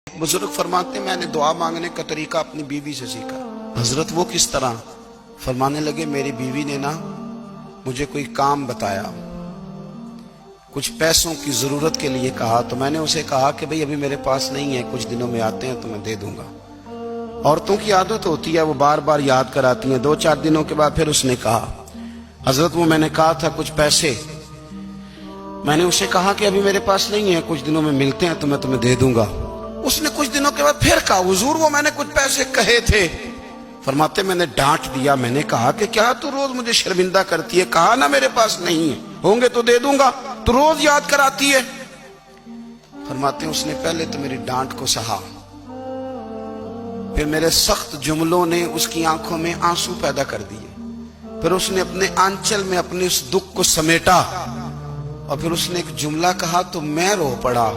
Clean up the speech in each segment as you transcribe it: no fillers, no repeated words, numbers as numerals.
बुजुर्ग फरमाते हैं मैंने दुआ मांगने का तरीका अपनी बीवी से सीखा। हजरत वो किस तरह? फरमाने लगे मेरी बीवी ने ना मुझे कोई काम बताया, कुछ पैसों की जरूरत के लिए कहा, तो मैंने उसे कहा कि भाई अभी मेरे पास नहीं है, कुछ दिनों में आते हैं तो मैं दे दूंगा। औरतों की आदत होती है, वो बार बार याद कराती हैं। 2-4 दिनों के बाद फिर उसने कहा हजरत वो मैंने कहा था कुछ पैसे, मैंने उसे कहा कि अभी मेरे पास नहीं है, कुछ दिनों में मिलते हैं तो मैं तुम्हें दे दूंगा। उसने कुछ दिनों के बाद फिर कहा हुजूर वो मैंने कुछ पैसे कहे थे। फरमाते मैंने डांट दिया, मैंने कहा कि क्या तू रोज मुझे शर्मिंदा करती है, कहा ना मेरे पास नहीं है, होंगे तो दे दूंगा, तू रोज याद कराती है। फरमाते उसने पहले तो मेरी डांट को सहा, फिर मेरे सख्त जुमलों ने उसकी आंखों में आंसू पैदा कर दिए, फिर उसने अपने आंचल में अपने उस दुख को समेटा और फिर उसने एक जुमला कहा तो मैं रो पड़ा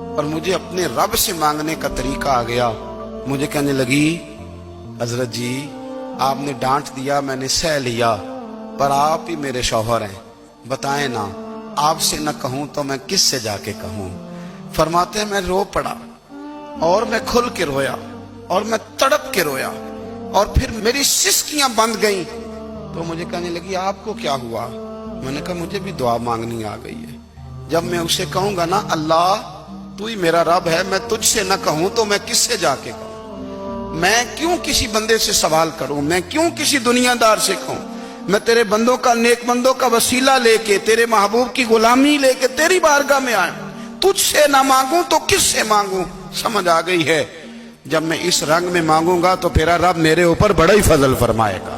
और मुझे अपने रब से मांगने का तरीका आ गया। मुझे कहने लगी हजरत जी आपने डांट दिया, मैंने सह लिया, पर आप ही मेरे शौहर हैं, बताएं ना, आपसे न कहूं तो मैं किससे जाके कहूं। फरमाते हैं मैं रो पड़ा और मैं खुल के रोया और मैं तड़प के रोया और फिर मेरी सिसकियां बंद गईं। तो मुझे कहने लगी आपको क्या हुआ? मैंने कहा मुझे भी दुआ मांगनी आ गई है। जब मैं उसे कहूंगा ना अल्लाह तू ही मेरा रब है, मैं तुझसे न कहूं तो मैं किससे जाके कहूं, मैं क्यों किसी बंदे से सवाल करूं, मैं क्यों किसी दुनियादार से कहूं, मैं तेरे बंदों का नेक बंदों का वसीला लेके तेरे महबूब की गुलामी लेके तेरी बारगाह में आया, तुझसे ना मांगूं तो किससे मांगूं। समझ आ गई है, जब मैं इस रंग में मांगूंगा तो तेरा रब मेरे ऊपर बड़ा ही फजल फरमाएगा।